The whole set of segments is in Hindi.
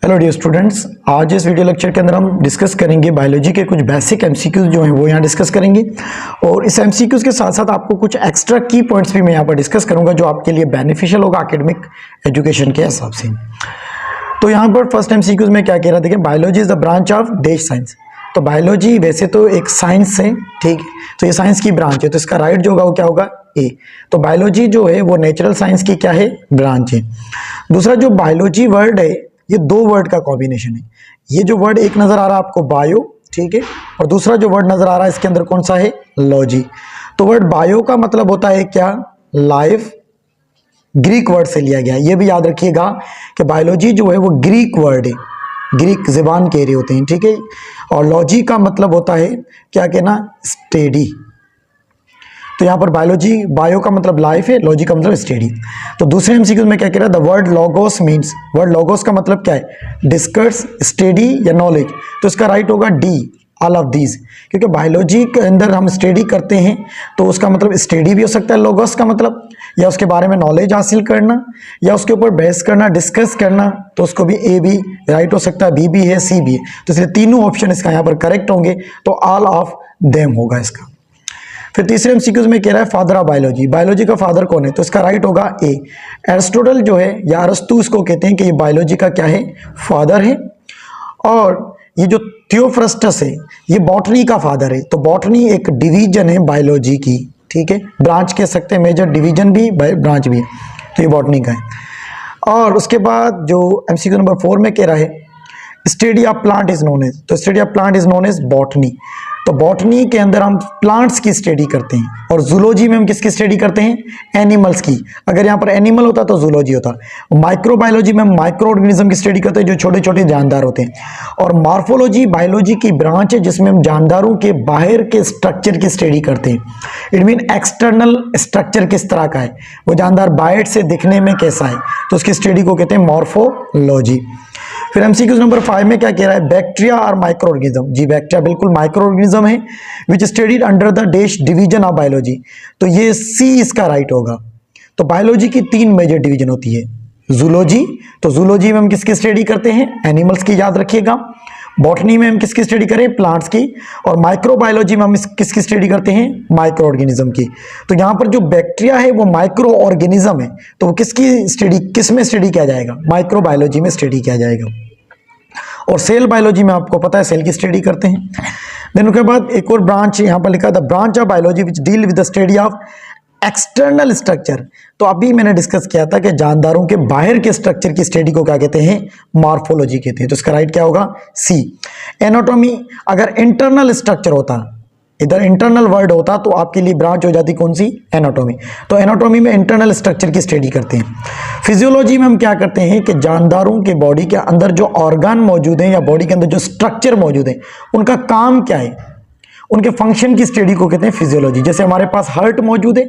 हेलो डियर स्टूडेंट्स, आज इस वीडियो लेक्चर के अंदर हम डिस्कस करेंगे बायोलॉजी के कुछ बेसिक एमसीक्यूज जो हैं वो यहाँ डिस्कस करेंगे। और इस एमसीक्यूज के साथ साथ आपको कुछ एक्स्ट्रा की पॉइंट्स भी मैं यहाँ पर डिस्कस करूँगा जो आपके लिए बेनिफिशियल होगा एकेडमिक एजुकेशन के हिसाब से। तो यहाँ पर फर्स्ट एमसीक्यूज में क्या कह रहा है, देखिए biology is the branch of देश साइंस। तो बायोलॉजी वैसे तो एक साइंस है, ठीक है, तो ये साइंस की ब्रांच है, तो इसका राइट जो होगा वो क्या होगा, ए। तो बायोलॉजी जो है वो नेचुरल साइंस की क्या है, ब्रांच है। दूसरा जो बायोलॉजी वर्ड है ये दो वर्ड का कॉम्बिनेशन है। ये जो वर्ड एक नजर आ रहा है आपको बायो, ठीक है, और दूसरा जो वर्ड नजर आ रहा है इसके अंदर कौन सा है, लॉजी। तो वर्ड बायो का मतलब होता है क्या, लाइफ, ग्रीक वर्ड से लिया गया। ये भी याद रखिएगा कि बायोलॉजी जो है वो ग्रीक वर्ड है, ग्रीक ज़बान कह रहे होते हैं, ठीक है। और लॉजी का मतलब होता है क्या कहना, स्टडी। तो यहाँ पर बायोलॉजी, बायो का मतलब लाइफ है, लॉजी का मतलब स्टडी। तो दूसरे एमसीक्यू में क्या कह रहा है, the word logos means, word logos का मतलब क्या है, डिस्कस, स्टडी या नॉलेज। तो इसका राइट होगा डी, ऑल ऑफ दीज, क्योंकि बायोलॉजी के अंदर हम स्टडी करते हैं तो उसका मतलब स्टडी भी हो सकता है लॉगोस का मतलब, या उसके बारे में नॉलेज हासिल करना, या उसके ऊपर बहस करना, डिस्कस करना, तो उसको भी ए भी राइट हो सकता है, बी भी है, सी भी है। तो इसलिए तीनों ऑप्शन इसका यहाँ पर करेक्ट होंगे, तो ऑल ऑफ देम होगा इसका। फिर तीसरे एमसीक्यूज में कह रहा है फादर ऑफ बायोलॉजी, बायोलॉजी का फादर कौन है, तो इसका राइट होगा ए, एरिस्टोटल जो है या अरस्तु इसको कहते हैं कि ये बायोलॉजी का क्या है, फादर है। और ये जो थियोफ्रस्टस है ये बॉटनी का फादर है। तो बॉटनी एक डिवीजन है बायोलॉजी की, ठीक है, ब्रांच कह सकते हैं, मेजर डिवीजन भी ब्रांच भी है, तो ये बॉटनी का है। और उसके बाद जो एमसीक्यू नंबर 4 में कह रहा है study of plant is known as, तो study of plant is known as botany. तो बॉटनी के अंदर हम प्लांट्स की स्टडी करते हैं, और जूलॉजी में हम किसकी स्टडी करते हैं, एनिमल्स की। अगर यहाँ पर एनिमल होता तो जूलॉजी होता। माइक्रोबायोलॉजी में हम माइक्रो ऑर्गेनिज्म की स्टडी करते हैं जो छोटे छोटे जानदार होते हैं। और मॉर्फोलॉजी बायोलॉजी की ब्रांच है जिसमें हम जानदारों के बाहर के स्ट्रक्चर की स्टडी करते हैं। इट मीन एक्सटर्नल स्ट्रक्चर किस तरह का है, वो जानदार बाहर से दिखने में कैसा है, तो उसकी स्टडी को कहते हैं मॉर्फोलॉजी। फिर एमसीक्यू नंबर 5 में क्या कह रहा है, बैक्टीरिया और माइक्रो ऑर्गेनिज्म। जी बैक्टीरिया बिल्कुल माइक्रो ऑर्गेनिज्म है, which studied under the dash division of biology. तो ये सी इसका राइट होगा। तो बायोलॉजी की 3 मेजर डिवीजन होती है, जूलॉजी, तो जूलॉजी में हम किसकी स्टडी करते हैं, एनिमल्स की, याद रखिएगा। बॉटनी में हम किसकी स्टडी करें, प्लांट्स की। और माइक्रोबायोलॉजी में हम किसकी स्टडी करते हैं, माइक्रो ऑर्गेनिज्म की। तो यहाँ पर जो बैक्टीरिया है वो माइक्रो ऑर्गेनिज्म है, तो वो किसकी स्टडी, किस में स्टडी किया जाएगा, माइक्रोबायोलॉजी में स्टडी किया जाएगा। और सेल बायोलॉजी में आपको पता है सेल की स्टडी करते हैं। देन उसके बाद एक और ब्रांच यहाँ पर लिखा था, branch of biology which deal with the study of external structure. तो अभी मैंने डिस्कस किया था कि जानदारों के बाहर के स्ट्रक्चर की स्टडी को क्या कहते हैं, मॉर्फोलॉजी कहते हैं। तो इसका राइट क्या होगा, सी। एनाटॉमी, अगर इंटरनल स्ट्रक्चर होता, इधर इंटरनल वर्ड होता तो आपके लिए ब्रांच हो जाती कौन सी, एनाटॉमी। तो एनाटॉमी में इंटरनल स्ट्रक्चर की स्टडी करते हैं। फिजियोलॉजी में हम क्या करते हैं कि जानदारों के बॉडी के अंदर जो ऑर्गन मौजूद हैं या बॉडी के अंदर जो स्ट्रक्चर मौजूद है उनका काम क्या है, उनके फंक्शन की स्टडी को कहते हैं फिजियोलॉजी। जैसे हमारे पास हार्ट मौजूद है,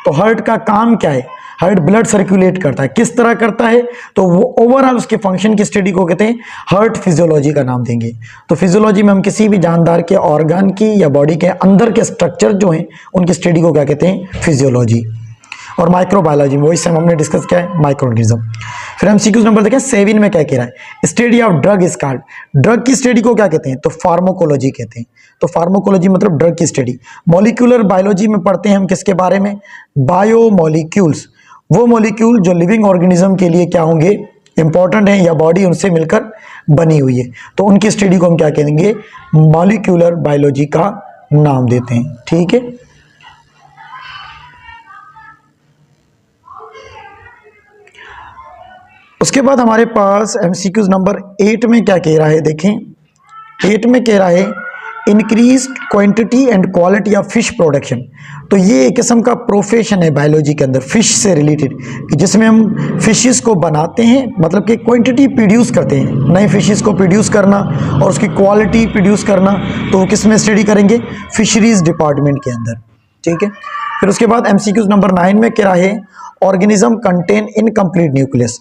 तो हार्ट का काम क्या है, हार्ट ब्लड सर्कुलेट करता है, किस तरह करता है, तो वो ओवरऑल उसके फंक्शन की स्टडी को कहते हैं हार्ट फिजियोलॉजी का नाम देंगे। तो फिजियोलॉजी में हम किसी भी जानदार के ऑर्गन की या बॉडी के अंदर के स्ट्रक्चर जो हैं उनकी स्टडी को क्या कहते हैं, फिजियोलॉजी। और माइक्रोबायोलॉजी में वही सेम हमने डिस्कस किया है, माइक्रो ऑर्गेनिज्म। फिर हम सीक्वेंस नंबर देखें 7 में क्या कह रहा है, study of drug is called, drug की स्टडी को क्या कहते हैं, तो फार्माकोलॉजी कहते हैं। तो फार्माकोलॉजी मतलब ड्रग की स्टडी। मॉलिक्यूलर बायोलॉजी में पढ़ते हैं हम किसके बारे में, बायोमोलिक्यूल्स, वो मॉलिक्यूल जो लिविंग ऑर्गेनिज्म के लिए क्या होंगे, इंपॉर्टेंट है या बॉडी उनसे मिलकर बनी हुई है, तो उनकी स्टडी को हम क्या कहेंगे, मॉलिक्यूलर बायोलॉजी का नाम देते हैं, ठीक है। उसके बाद हमारे पास एमसीक्यूज नंबर 8 में क्या कह रहा है, देखें 8 में कह रहा है increase quantity and quality of fish production. तो ये एक किस्म का प्रोफेशन है बायोलॉजी के अंदर फिश से रिलेटेड, कि जिसमें हम फिशेस को बनाते हैं, मतलब कि क्वांटिटी प्रोड्यूस करते हैं, नए फिशेस को प्रोड्यूस करना और उसकी क्वालिटी प्रोड्यूस करना, तो वो किस में स्टडी करेंगे, फिशरीज डिपार्टमेंट के अंदर, ठीक है। फिर उसके बाद एमसीक्यूज नंबर 9 में कह रहा है organism contain incomplete nucleus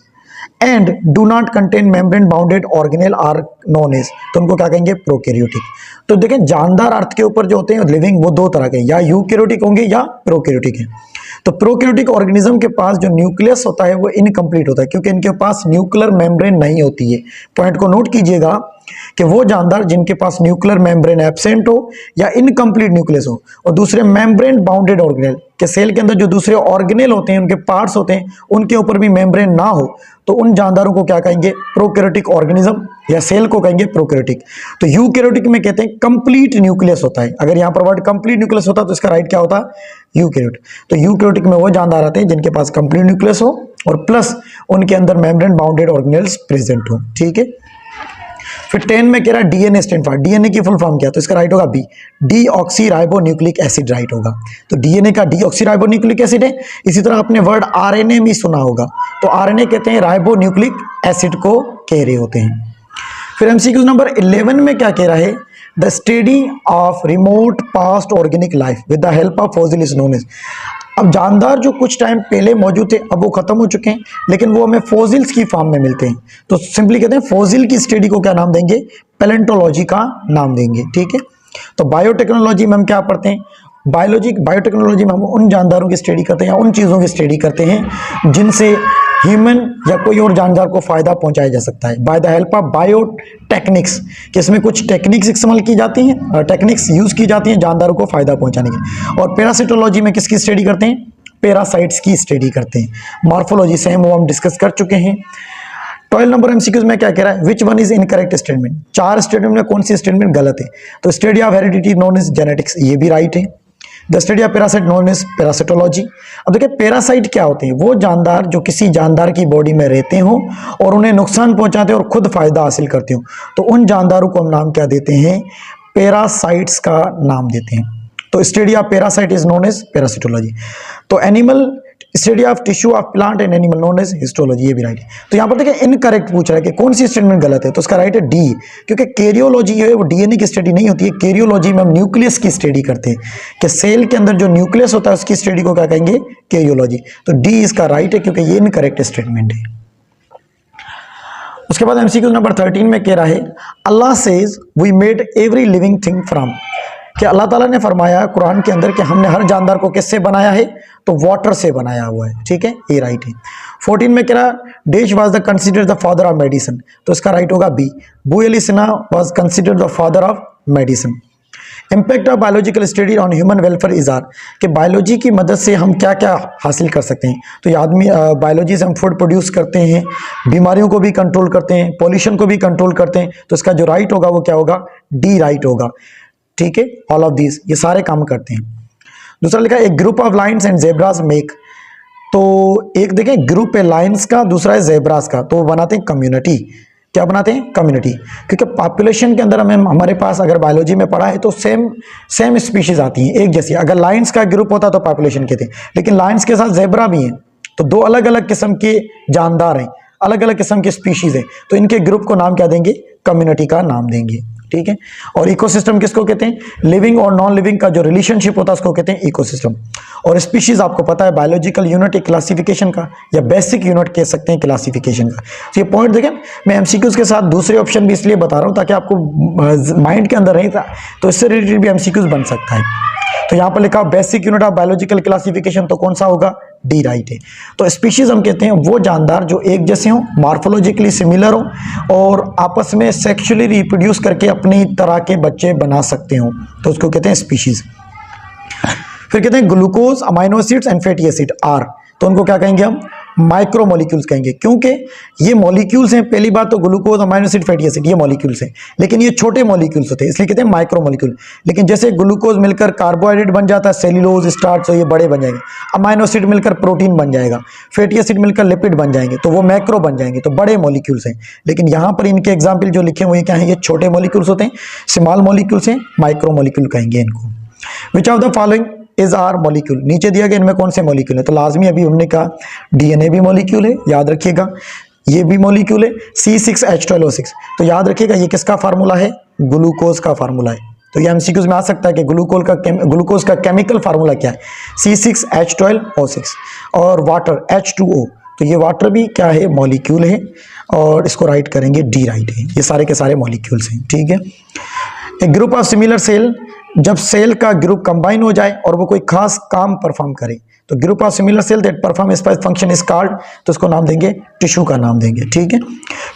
and do not contain membrane bounded organelle are known as, तो उनको क्या कहेंगे, प्रोकैरियोटिक। तो देखें जानदार अर्थ के ऊपर जो होते हैं लिविंग, वो दो तरह के, या यूकैरियोटिक होंगे या प्रोकैरियोटिक है। तो प्रोकैरियोटिक ऑर्गेनिज्म के पास जो न्यूक्लियस होता है वो इनकम्प्लीट होता है, क्योंकि इनके पास न्यूक्लियर मेम्ब्रेन नहीं होती है। पॉइंट को नोट कीजिएगा कि वो जानदार जिनके पास न्यूक्लियर मेम्ब्रेन एब्सेंट हो या इनकम्प्लीट न्यूक्लियस हो, और दूसरे मेम्ब्रेन बाउंडेड ऑर्गेनेल के सेल के अंदर जो दूसरे ऑर्गेनेल होते हैं, उनके पार्ट्स होते हैं, उनके ऊपर भी मेम्ब्रेन ना हो, तो उन जानदारों को क्या कहेंगे? प्रोकैरियोटिक ऑर्गेनिज्म या सेल को कहेंगे प्रोकैरियोटिक। तो यूकैरियोटिक में कहते हैं कंप्लीट न्यूक्लियस होता है। अगर यहां पर वर्ड कंप्लीट न्यूक्लियस होता तो इसका राइट क्या होता? यूकैरियोट। तो यूकैरियोटिक में वो जानदार आते हैं जिनके पास कंप्लीट न्यूक्लियस हो और प्लस उनके अंदर मेम्ब्रेन बाउंडेड ऑर्गेनेल्स प्रेजेंट हो। ठीक है। फिर 10 में कह रहा है डीएनए स्टैंड फॉर, डीएनए की फुल फॉर्म क्या? तो इसका राइट होगा बी, डीऑक्सीराइबोन्यूक्लिक एसिड राइट होगा। तो डीएनए का डीऑक्सीराइबोन्यूक्लिक एसिड है। इसी तरह आपने वर्ड आरएनए भी सुना होगा, तो आरएनए कहते हैं राइबोन्यूक्लिक एसिड को कह रहे होते हैं। फिर एमसीक्यू नंबर 11 में क्या कह रहा है? The study of remote past organic life with the help of fossil is known as. अब जानदार जो कुछ टाइम पहले मौजूद थे अब वो खत्म हो चुके हैं, लेकिन वो हमें फॉसिल्स की फॉर्म में मिलते हैं। तो सिंपली कहते हैं फॉसिल की स्टडी को क्या नाम देंगे? पैलेंटोलॉजी का नाम देंगे। ठीक है। तो बायोटेक्नोलॉजी में हम क्या पढ़ते हैं? बायोटेक्नोलॉजी में हम उन जानदारों की स्टडी करते हैं या उन चीज़ों की स्टडी करते हैं जिनसे ह्यूमन या कोई और जानदार को फायदा पहुंचाया जा सकता है बाय द हेल्प ऑफ बायोटेक्निक्स, कि इसमें कुछ टेक्निक्स इस्तेमाल की जाती हैं, टेक्निक्स यूज़ की जाती हैं जानदारों को फायदा पहुंचाने के। और पैरासिटोलॉजी में किसकी स्टडी करते हैं? पैरासाइट्स की स्टडी करते हैं। मॉर्फोलॉजी सेम वो हम डिस्कस कर चुके हैं। 12 नंबर एमसीक्यूज में क्या कह रहा है? Which one is incorrect statement? 4 statement में कौन सी स्टेटमेंट गलत है? तो study of heredity known is genetics, ये भी राइट है। The study of parasite known is parasitology. अब देखिए पैरासाइट क्या होते हैं? वो जानदार जो किसी जानदार की बॉडी में रहते हो और उन्हें नुकसान पहुंचाते हो और खुद फायदा हासिल करते हो, तो उन जानदारों को हम नाम क्या देते हैं? पैरासाइट्स का नाम देते हैं। तो study of parasite is known as parasitology. तो animal study of tissue of plant and animal known as histology, ये भी राइट है। तो यहाँ पर देखिए इनकरेक्ट पूछ रहा है कि कौन सी स्टेटमेंट गलत है, तो उसका राइट है डी, क्योंकि कैरियोलॉजी है वो डीएनए की स्टडी नहीं होती है। कैरियोलॉजी में हम न्यूक्लियस की स्टडी करते हैं कि सेल के अंदर जो न्यूक्लियस होता है उसकी स्टडी को क्या कहेंगे? कैरियोलॉजी। तो डी इसका राइट है क्योंकि ये इनकरेक्ट स्टेटमेंट है। उसके बाद एमसीक्यू नंबर 13 में कह रहा है Allah says we made every living thing from, कि अल्लाह ताला ने फरमाया कुरान के अंदर कि हमने हर जानदार को किससे बनाया है? तो वाटर से बनाया हुआ है। ठीक है, ये राइट है। 14 में कह रहा dash was the considered the father of medicine, तो इसका राइट होगा बी, बुएलिसिना was considered the father of medicine. Impact of biological study on human welfare is are, कि बायोलॉजी की मदद से हम क्या क्या हासिल कर सकते हैं? तो ये आदमी बायोलॉजी से हम फूड प्रोड्यूस करते हैं, बीमारियों को भी कंट्रोल करते हैं, पॉल्यूशन को भी कंट्रोल करते हैं। तो इसका जो राइट होगा वो क्या होगा? डी राइट होगा। ठीक है, ऑल ऑफ दीज ये सारे काम करते हैं। दूसरा लिखा है एक group of lines and zebras make, तो एक देखें ग्रुप है लाइन्स का, दूसरा है जेब्रास का, तो वो बनाते हैं कम्युनिटी। क्या बनाते हैं? कम्युनिटी। क्योंकि पॉपुलेशन के अंदर हमारे पास अगर बायोलॉजी में पढ़ा है तो सेम स्पीशीज आती हैं एक जैसी। अगर लाइन्स का ग्रुप होता तो पॉपुलेशन के थे, लेकिन लाइन्स के साथ जेब्रा भी हैं, तो दो अलग अलग किस्म के जानदार हैं, अलग अलग किस्म के स्पीशीज हैं, तो इनके ग्रुप को नाम क्या देंगे? कम्युनिटी का नाम देंगे। ठीक है। और इकोसिस्टम किसको कहते हैं? लिविंग और नॉन लिविंग का जो रिलेशनशिप होता है उसको कहते हैं इकोसिस्टम। और स्पीशीज आपको पता है बायोलॉजिकल यूनिट एक क्लासिफिकेशन का या बेसिक यूनिट कह सकते हैं क्लासिफिकेशन का। तो ये पॉइंट देखें, मैं एमसीक्यूज के साथ दूसरे ऑप्शन भी इसलिए बता रहा हूं ताकि आपको माइंड के अंदर रहे, तो इससे रिलेटेड भी एमसीक्यूज बन सकता है। तो यहाँ पर लिखा basic unit of biological classification, तो कौन सा होगा? डी राइट है। तो स्पीशीज हम कहते हैं वो जानदार जो एक जैसे हों, मॉर्फोलॉजिकली सिमिलर हों और आपस में सेक्सुअली रिप्रोड्यूस करके अपनी तरह के बच्चे बना सकते हों, तो उसको कहते हैं स्पीशीज। फिर कहते हैं glucose, amino acids and fatty acid are, तो उनको क्या कहेंगे हम? माइक्रोमोलिक्यूल्स कहेंगे, क्योंकि ये मॉलिक्यूल्स हैं। पहली बात तो glucose, amino acid, fatty acid ये मॉलिक्यूल्स हैं, लेकिन ये छोटे मॉलिक्यूल्स होते हैं इसलिए कहते हैं माइक्रोमोलिक्यूल। लेकिन जैसे ग्लूकोज मिलकर कार्बोहाइड्रेट बन जाता है, सेल्यूलोज, स्टार्च, तो ये बड़े बन जाएंगे। अमाइनो एसिड मिलकर प्रोटीन बन जाएगा, फैटी एसिड मिलकर लिपिड बन जाएंगे, तो वो मैक्रो बन जाएंगे, तो बड़े मॉलिक्यूल्स हैं। लेकिन यहाँ पर इनके एग्जाम्पल जो लिखे हुए क्या हैं? ये छोटे मॉलिक्यूल्स होते हैं, स्मॉल मॉलिक्यूल्स हैं, माइक्रोमोलिक्यूल कहेंगे इनको। Which of the following is are molecule, नीचे दिया गया इनमें कौन से मॉलिक्यूल है? तो लाजमी अभी हमने कहा डीएनए भी मॉलिक्यूल है, याद रखिएगा, ये भी मॉलिक्यूल है, C6H12O6, तो याद रखिएगा ये किसका फार्मूला है? ग्लूकोज का फार्मूला है। तो ये एमसीक्यूज में आ सकता है कि ग्लूकोज का केमिकल फार्मूला क्या है? C6H12O6। और वाटर H2O, तो ये वाटर भी क्या है? मॉलिक्यूल है, और इसको राइट करेंगे डी राइट है। ये सारे के सारे मॉलिक्यूल्स हैं। ठीक है। एक ग्रुप ऑफ सिमिलर सेल, जब सेल का ग्रुप कंबाइन हो जाए और वो कोई खास काम परफॉर्म करे, तो group of similar cell that perform spice function is called, तो उसको नाम देंगे टिश्यू का नाम देंगे, ठीक है।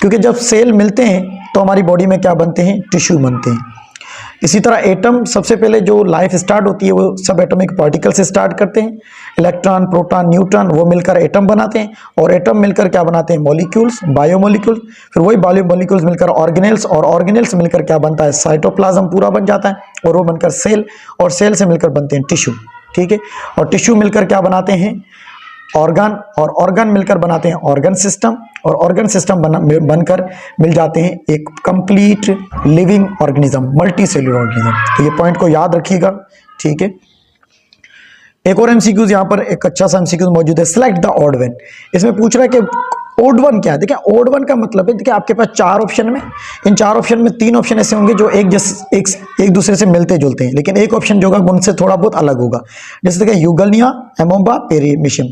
क्योंकि जब सेल मिलते हैं तो हमारी बॉडी में क्या बनते हैं, टिश्यू बनते हैं। इसी तरह एटम, सबसे पहले जो लाइफ स्टार्ट होती है वो सब एटॉमिक पार्टिकल से स्टार्ट करते हैं। इलेक्ट्रॉन, प्रोटॉन, न्यूट्रॉन वो मिलकर एटम बनाते हैं, और एटम मिलकर क्या बनाते हैं, मॉलिक्यूल्स, बायोमॉलिक्यूल्स। फिर वही बायोमॉलिक्यूल्स मिलकर ऑर्गेनेल्स, और ऑर्गेनेल्स मिलकर क्या बनता है, साइटोप्लाज्म पूरा बन जाता है, और वो बनकर सेल, और सेल से मिलकर बनते हैं टिश्यू, ठीक है। और टिश्यू मिलकर क्या बनाते हैं, ऑर्गन, और ऑर्गन मिलकर बनाते हैं ऑर्गन सिस्टम, और ऑर्गन सिस्टम बनकर मिल जाते हैं एक complete living organism, multi cellular organism. तो ये पॉइंट को याद रखिएगा, ठीक है। एक और एमसीक्यूज यहाँ पर, एक अच्छा सा एमसीक्यूज मौजूद है, सिलेक्ट द ऑड वन। इसमें पूछ रहा है कि ओड वन क्या है। देखिए ओड वन का मतलब है, देखिए आपके पास 4 ऑप्शन में, इन 4 ऑप्शन में 3 ऑप्शन ऐसे होंगे जो एक दूसरे से मिलते जुलते हैं, लेकिन एक ऑप्शन जो होगा उनसे थोड़ा बहुत अलग होगा। जैसे देखिए यूगलनिया, एमोबा, पेरीमिशियम,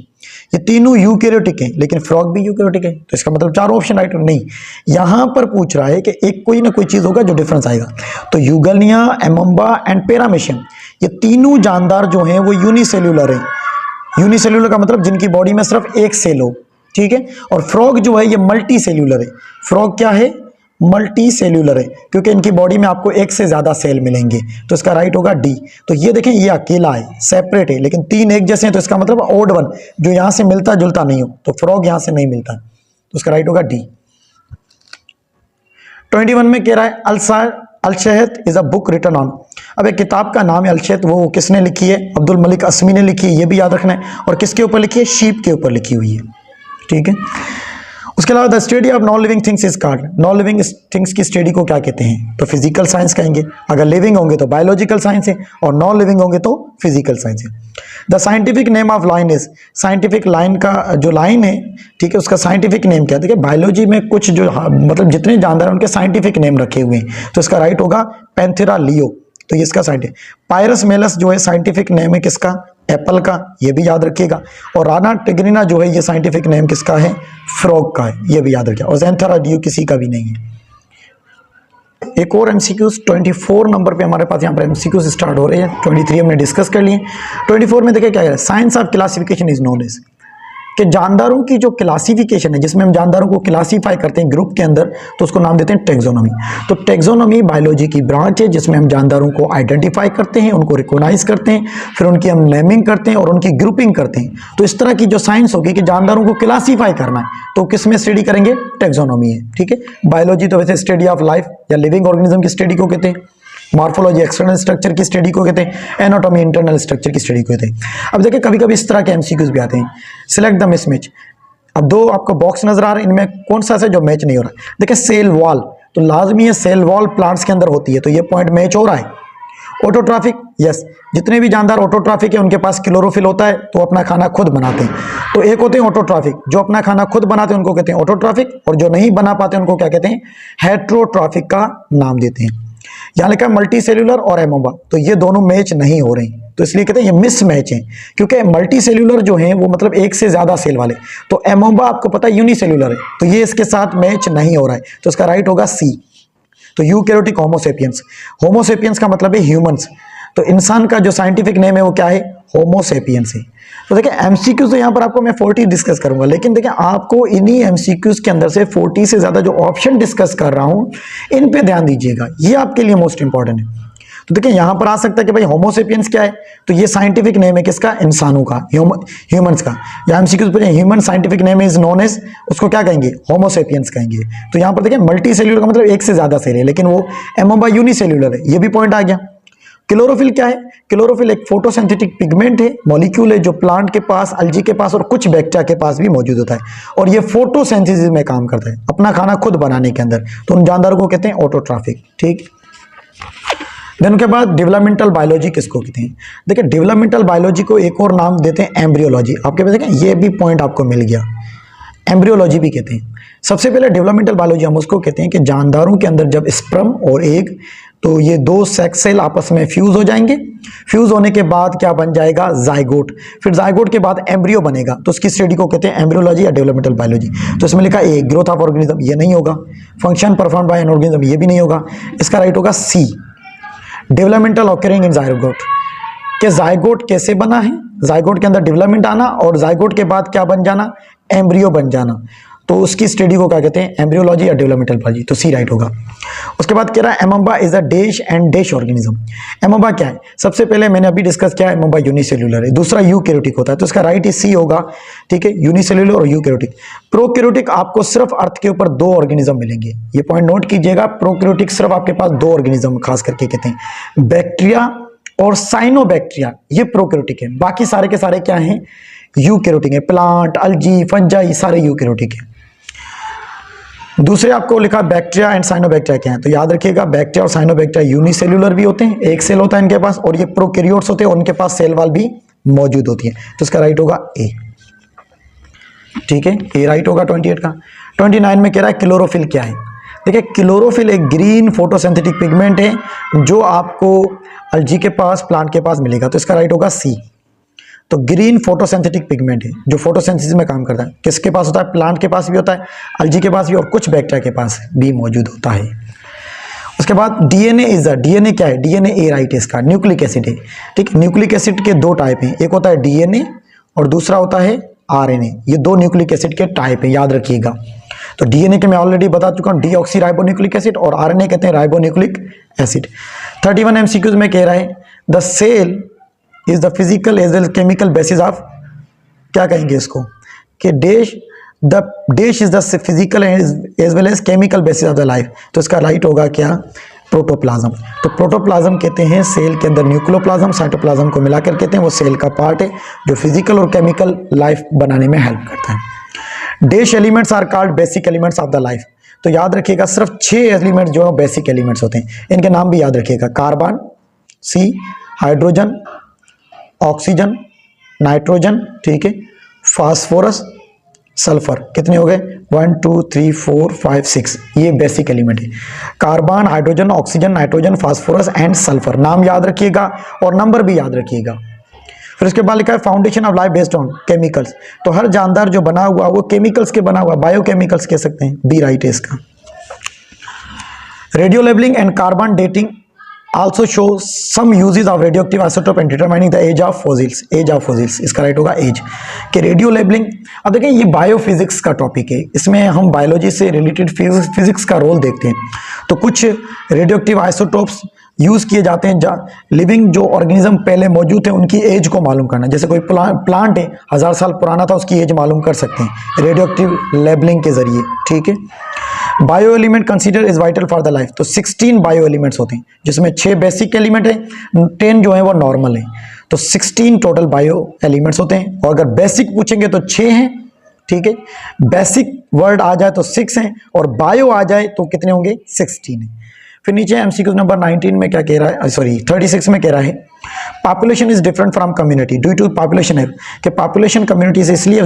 ये तीनों यूकैरियोटिक हैं, लेकिन फ्रॉग भी यूकैरियोटिक है, तो इसका मतलब 4 ऑप्शन राइट नहीं। यहां पर पूछ रहा है कि एक कोई ना कोई चीज होगा जो डिफरेंस आएगा। तो यूगलनिया, एमोबा एंड पेरामिशियम, ये तीनों जानदार जो हैं वो यूनिसेल्यूलर हैं। यूनिसेल्यूलर का मतलब जिनकी बॉडी में सिर्फ एक सेल हो, ठीक है। और फ्रॉग जो है ये मल्टी सेल्यूलर है। फ्रॉग क्या है, मल्टी सेल्यूलर है, क्योंकि इनकी बॉडी में आपको एक से ज्यादा सेल मिलेंगे, तो इसका राइट होगा डी। तो ये देखें ये अकेला है, सेपरेट है, लेकिन 3 एक जैसे हैं, तो इसका मतलब ओड वन, जो यहां से मिलता जुलता नहीं हो, तो फ्रॉग यहां से नहीं मिलता, तो इसका राइट होगा डी। 21 में कह रहा है अलशहत is a book written on. अब एक किताब का नाम है अलशहत, वो किसने लिखी है, अब्दुल मलिक असमी ने लिखी है, ये भी याद रखना है। और किसके ऊपर लिखी है, शीप के ऊपर लिखी हुई है, ठीक है। उसके अलावा the study of non living things is called, non living things की स्टडी को क्या कहते हैं, तो फिजिकल साइंस कहेंगे। अगर लिविंग होंगे तो बायोलॉजिकल साइंस है, और नॉन लिविंग होंगे तो फिजिकल साइंस है। The scientific name of line is, scientific line का जो लाइन है, ठीक है, उसका साइंटिफिक नेम क्या है। देखिए बायोलॉजी में कुछ जो मतलब जितने जानदार हैं उनके साइंटिफिक नेम रखे हुए हैं, तो इसका राइट होगा पैंथेरा लियो, तो ये इसका साइंटिफिक। पायरस मेलस जो है साइंटिफिक नेम है किसका, एप्पल का, ये भी याद रखिएगा। और राना टिग्रिना जो है ये साइंटिफिक नेम किसका है, फ्रॉग का है, ये भी याद रखिएगा। और ज़ैंथरा डियो किसी का भी नहीं है। एक और एमसीक्यूज 24 नंबर पे हमारे पास यहाँ पर एमसीक्यूज स्टार्ट हो रहे हैं। 23 हमने डिस्कस कर लिए। 24 में देखिए क्या है, science of classification is known as, कि जानदारों की जो क्लासिफिकेशन है, जिसमें हम जानदारों को क्लासीफाई करते हैं ग्रुप के अंदर, तो उसको नाम देते हैं टेक्सोनॉमी। तो टेक्सोनॉमी बायोलॉजी की ब्रांच है जिसमें हम जानदारों को आइडेंटिफाई करते हैं, उनको रिकॉग्नाइज करते हैं, फिर उनकी हम नेमिंग करते हैं और उनकी ग्रुपिंग करते हैं। तो इस तरह की जो साइंस होगी कि जानदारों को क्लासीफाई करना है, तो किस में स्टडी करेंगे, टेक्सोनॉमी है, ठीक है। बायोलॉजी तो वैसे स्टडी ऑफ लाइफ या लिविंग ऑर्गेनिज्म की स्टडी को कहते हैं। मॉर्फोलॉजी एक्सटर्नल स्ट्रक्चर की स्टडी को कहते हैं। एनाटॉमी इंटरनल स्ट्रक्चर की स्टडी को कहते हैं। अब देखिए कभी कभी इस तरह के एमसीक्यूज भी आते हैं। Select the mismatch. अब 2 आपको बॉक्स नजर आ रहे हैं, इनमें कौन सा है जो मैच नहीं हो रहा है। देखिए सेल वॉल, तो लाजमी है सेल वॉल प्लांट्स के अंदर होती है, तो ये पॉइंट मैच हो रहा है। ऑटोट्राफिक, यस, जितने भी जानदार ऑटोट्राफिक है उनके पास क्लोरोफिल होता है, तो अपना खाना खुद बनाते हैं। तो एक होते हैं ऑटोट्राफिक, जो अपना खाना खुद बनाते हैं उनको कहते हैं ऑटोट्राफिक, और जो नहीं बना पाते उनको क्या कहते हैं, हेट्रोट्राफिक का नाम देते हैं। यहाँ लिखा है मल्टी सेल्यूलर और एमोबा, तो ये दोनों मैच नहीं हो रहे हैं, तो इसलिए कहते हैं ये मिस मैच है। क्योंकि मल्टी सेल्यूलर जो है वो मतलब एक से ज्यादा सेल वाले, तो एमोबा आपको पता है यूनिसेल्यूलर है, तो ये इसके साथ मैच नहीं हो रहा है, तो इसका राइट होगा सी। तो यूकैरियोटिक होमोसेपियंस, होमोसेपियंस का मतलब है ह्यूमंस, तो इंसान का जो साइंटिफिक नेम है वो क्या है, होमोसेपियंस है। तो देखिए एमसीक्यूज तो यहाँ पर आपको मैं 40 डिस्कस करूंगा, लेकिन देखिए आपको इन्हीं एमसीक्यूज के अंदर से 40 से ज्यादा जो ऑप्शन डिस्कस कर रहा हूं इन पे ध्यान दीजिएगा, ये आपके लिए मोस्ट इंपॉर्टेंट है। तो देखिए यहां पर आ सकता है कि भाई होमोसेपियंस क्या है, तो ये साइंटिफिक नेम है किसका, इंसानों का, ह्यूमंस का। या एमसीक्यूज पर human scientific name is known as, उसको क्या कहेंगे, होमोसेपियंस कहेंगे। तो यहां पर देखिए मल्टी सेल्यूलर का मतलब एक से ज्यादा सेल है, लेकिन वो एमोबा यूनिसेल्यूलर है, ये भी पॉइंट आ गया। क्लोरोफिल क्या है, क्लोरोफिल एक फोटोसिंथेटिक पिगमेंट है, मॉलिक्यूल है जो प्लांट के पास, अलजी के पास और कुछ बैक्टीरिया के पास भी मौजूद होता है, और ये फोटोसिंथेसिस में काम करता है, अपना खाना खुद बनाने के अंदर। तो उन जानदारों को कहते हैं ऑटोट्राफिक, ठीक। देन उसके बाद डेवलपमेंटल बायोलॉजी किसको कहते हैं। देखिए डेवलपमेंटल बायोलॉजी को एक और नाम देते हैं एम्ब्रियोलॉजी। आपके पास देखें ये भी पॉइंट आपको मिल गया, एम्ब्रियोलॉजी भी कहते हैं। सबसे पहले डेवलपमेंटल बायोलॉजी हम उसको कहते हैं कि जानदारों के अंदर जब स्पर्म और एग, तो ये 2 सेक्स सेल आपस में फ्यूज हो जाएंगे, फ्यूज होने के बाद क्या बन जाएगा, जाइगोट, फिर जाइगोट के बाद एम्ब्रियो बनेगा, तो उसकी स्टडी को कहते हैं एम्ब्रियोलॉजी या डेवलपमेंटल बायोलॉजी। तो इसमें लिखा ए, ग्रोथ ऑफ ऑर्गेनिज्म, ये नहीं होगा। Function perform by an organism, ये भी नहीं होगा। इसका राइट होगा सी, डेवलपमेंटल ऑकरिंग इन जाइगोट। कि जाइगोट कैसे बना है, जाइगोट के अंदर डेवलपमेंट आना और जाइगोट के बाद क्या बन जाना, एम्ब्रियो बन जाना। तो उसकी स्टडी को क्या कहते हैं, एम्ब्रियोलॉजी या डेवलपमेंटल बायोलॉजी, तो सी राइट होगा। उसके बाद कह रहा है amoeba is a dash and dash organism. Amoeba क्या है, सबसे पहले मैंने अभी डिस्कस किया, एमोबा यूनिसेल्युलर है, दूसरा यूकैरियोटिक होता है, तो इसका राइट सी होगा, ठीक है, यूनिसेल्युलर और यूकैरियोटिक। प्रोकैरियोटिक आपको सिर्फ अर्थ के ऊपर 2 ऑर्गेनिज्म मिलेंगे, ये पॉइंट नोट कीजिएगा, प्रोकैरियोटिक सिर्फ आपके पास 2 ऑर्गेनिज्म खास करके कहते हैं, बैक्टीरिया और साइनोबैक्टीरिया, ये प्रोकैरियोटिक है, बाकी सारे के सारे क्या हैं, यूकैरियोटिक है, प्लांट, अल्जी, फंजाई सारे यूकैरियोटिक है। दूसरे आपको लिखा बैक्टीरिया एंड साइनोबैक्टीरिया क्या है, तो याद रखिएगा बैक्टीरिया और साइनोबैक्टीरिया यूनिसेल्युलर भी होते हैं, एक सेल होता है इनके पास, और ये प्रोकैरियोट्स होते हैं और उनके पास सेल वॉल भी मौजूद होती है, तो इसका राइट होगा ए, ठीक है, ए राइट होगा 28 का। 29 में कह रहा है क्लोरोफिल क्या है। देखिए क्लोरोफिल एक ग्रीन फोटोसिंथेटिक पिगमेंट है जो आपको अल्जी के पास, प्लांट के पास मिलेगा, तो इसका राइट होगा सी। तो ग्रीन फोटोसिंथेटिक पिगमेंट है जो फोटोसिंथेसिस में काम करता है, किसके पास होता है, प्लांट के पास भी होता है, अल्जी के पास भी, और कुछ बैक्टीरिया के पास भी मौजूद होता है। उसके बाद डीएनए इज डीएनए क्या है, डीएनए ए राइट है इसका, न्यूक्लिक एसिड है, ठीक है। न्यूक्लिक एसिड के 2 टाइप हैं, एक होता है डीएनए और दूसरा होता है आरएनए, ये 2 न्यूक्लिक एसिड के टाइप है, याद रखिएगा। तो डीएनए के मैं ऑलरेडी बता चुका हूँ, डीऑक्सी राइबोन्यूक्लिक एसिड, और आरएनए कहते हैं राइबोन्यूक्लिक एसिड। 31 एमसीक्यूज में कह रहा है the cell is the physical as well chemical basis of, क्या कहेंगे इसको, कि the dash is the physical as well as chemical basis of the life, तो इसका राइट होगा क्या, प्रोटोप्लाज्म। तो प्रोटोप्लाज्म कहते हैं सेल के अंदर न्यूक्लियोप्लाज्म, साइटोप्लाज्म को मिलाकर कहते हैं, वो सेल का पार्ट है जो फिजिकल और केमिकल लाइफ बनाने में हेल्प करता है। Dash elements are called basic elements of the life, तो याद रखिएगा सिर्फ 6 एलिमेंट जो बेसिक एलिमेंट्स होते हैं, इनके नाम भी याद रखिएगा, कार्बन, सी, हाइड्रोजन, ऑक्सीजन, नाइट्रोजन, ठीक है, फास्फोरस, सल्फर, कितने हो गए, 1 2 3 4 5 6, ये बेसिक एलिमेंट है, carbon, hydrogen, oxygen, nitrogen, phosphorus and sulphur, नाम याद रखिएगा और नंबर भी याद रखिएगा। फिर उसके बाद लिखा है foundation of life based on chemicals, तो हर जानदार जो बना हुआ वो केमिकल्स के बना हुआ, बायोकेमिकल्स कह सकते हैं, बी राइट है इसका। Radio labelling and carbon dating also show some uses of radioactive isotope in determining the age of fossils, इसका राइट होगा एज। कि रेडियो लेबलिंग, अब देखें ये बायोफिजिक्स का टॉपिक है, इसमें हम बायोलॉजी से रिलेटेड फिजिक्स का रोल देखते हैं। तो कुछ रेडियोएक्टिव आइसोटोप्स यूज़ किए जाते हैं जहाँ लिविंग जो ऑर्गेनिज्म पहले मौजूद है उनकी एज को मालूम करना, जैसे कोई प्लांट है 1000 साल पुराना था, उसकी एज मालूम कर सकते हैं रेडियोएक्टिव लेबलिंग के जरिए, ठीक है। Bio element consider is vital for the life, तो 16 बायो एलिमेंट्स होते हैं जिसमें 6 बेसिक एलिमेंट है, 10 जो है वो नॉर्मल है, तो 16 टोटल बायो एलिमेंट्स होते हैं। और अगर बेसिक पूछेंगे तो 6 हैं, ठीक है, बेसिक वर्ड आ जाए तो 6 हैं और बायो आ जाए तो कितने होंगे, 16 है। फिर नीचे एमसीक्यू नंबर 19 में क्या कह रहा है, सॉरी 36 में कह रहा है population is different from community due to population है, कि पॉपुलेशन कम्युनिटी से इसलिए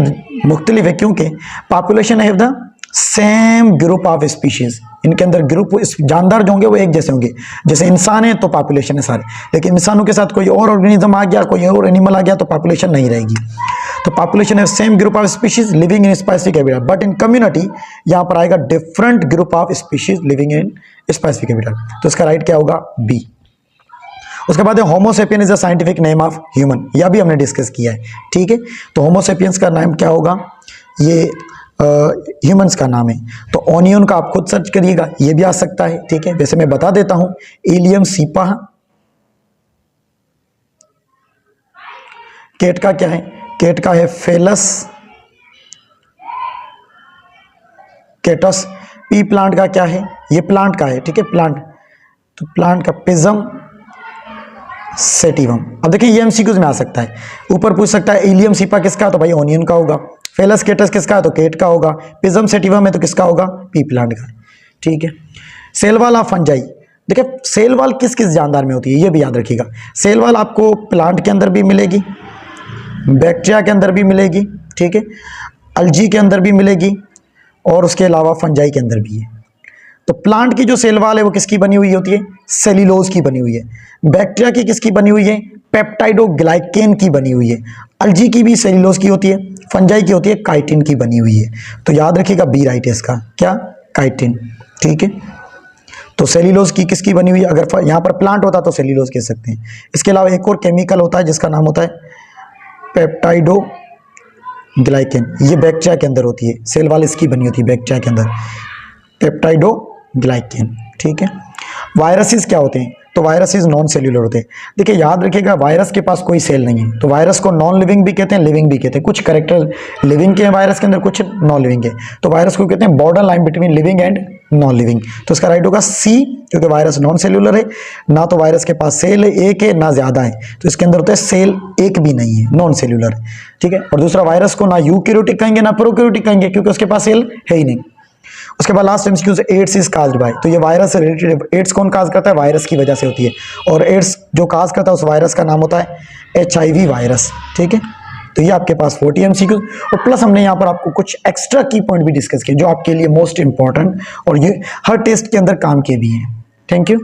मुख्तलिफ है क्योंकि पॉपुलेशन है the same group of species, इनके अंदर ग्रुप जानदार जो होंगे वो एक जैसे होंगे, जैसे इंसान है तो पॉपुलेशन है सारे, लेकिन इंसानों के साथ कोई और ऑर्गेनिज्म आ गया, कोई और एनिमल आ गया तो पॉपुलेशन नहीं रहेगी। तो पॉपुलेशन है same group of species living in specific habitat, but in community यहाँ पर आएगा different group of species living in specific habitat, तो इसका राइट क्या होगा, बी। उसके बाद Homo sapien is the scientific name of human, यह भी हमने डिस्कस किया है, ठीक है। तो होमोसेपियंस का नाम क्या होगा, ये ह्यूमंस का नाम है। तो ओनियन का आप खुद सर्च करिएगा, ये भी आ सकता है, ठीक है। वैसे मैं बता देता हूं, इलियम सीपा। केट का क्या है, केट का है फेलस केटस। पी प्लांट का क्या है, ये प्लांट का है, ठीक है, प्लांट, तो प्लांट का पिज्म सेटिवम। अब देखिए ये एमसीक्यूज में आ सकता है, ऊपर पूछ सकता है इलियम सीपा किसका, तो भाई ओनियन का होगा। फेलस केटस किसका है, तो केट का होगा। पिज्म सेटिवम है तो किसका होगा, पी प्लांट का, ठीक है। सेल वॉल ऑफ फंजाई, देखिए सेल वॉल किस किस जानदार में होती है ये भी याद रखिएगा। सेल वॉल आपको प्लांट के अंदर भी मिलेगी, बैक्टीरिया के अंदर भी मिलेगी, ठीक है, अल्जी के अंदर भी मिलेगी और उसके अलावा फंजाई के अंदर भी है। तो प्लांट की जो सेल वॉल है वो किसकी बनी हुई होती है, सेल्यूलोज की बनी हुई है। बैक्टीरिया की किसकी बनी हुई है, पेप्टाइडोग्लाइकेन की बनी हुई है। अल्जी की भी सेल्यूलोज की होती है, फंजाई की होती है काइटिन की बनी हुई है। तो याद रखिएगा बी राइट है इसका, क्या, काइटिन, ठीक है। तो सेल्यूलोज की किसकी बनी हुई है, अगर यहाँ पर प्लांट होता तो सेल्यूलोज कह सकते हैं। इसके अलावा एक और केमिकल होता है जिसका नाम होता है पेप्टाइडो ग्लाइकेन, ये बैक्टीरिया के अंदर होती है, सेल वाल इसकी बनी होती है बैक्टीरिया के अंदर, पेप्टाइडो ग्लाइकेन। ठीक है। वायरसेस क्या होते हैं? तो वायरसेस नॉन सेल्यूलर होते हैं। देखिए याद रखिएगा, वायरस के पास कोई सेल नहीं है, तो वायरस को नॉन लिविंग भी कहते हैं, लिविंग भी कहते हैं। कुछ कैरेक्टर लिविंग के हैं वायरस के अंदर, कुछ नॉन लिविंग है, तो वायरस को कहते हैं border line between living and non living. तो इसका राइट होगा सी, क्योंकि वायरस नॉन सेल्यूलर है, ना तो वायरस के पास सेल है एक है ना ज्यादा है, तो इसके अंदर होता है सेल एक भी नहीं है, नॉन सेल्यूलर। ठीक है। और दूसरा, वायरस को ना यूकैरियोटिक कहेंगे ना प्रोकैरियोटिक कहेंगे, क्योंकि उसके पास सेल है ही नहीं। उसके बाद लास्ट एमसीक्यू से एड्स इज काज्ड बाय, तो ये वायरस से रिलेटेड, एड्स कौन काज करता है? वायरस की वजह से होती है, और एड्स जो काज करता है उस वायरस का नाम होता है HIV वायरस। ठीक है। तो ये आपके पास 40 एमसीक्यू, और प्लस हमने यहाँ पर आपको कुछ एक्स्ट्रा की पॉइंट भी डिस्कस किए जो आपके लिए मोस्ट इंपॉर्टेंट और ये हर टेस्ट के अंदर काम के भी हैं। Thank you.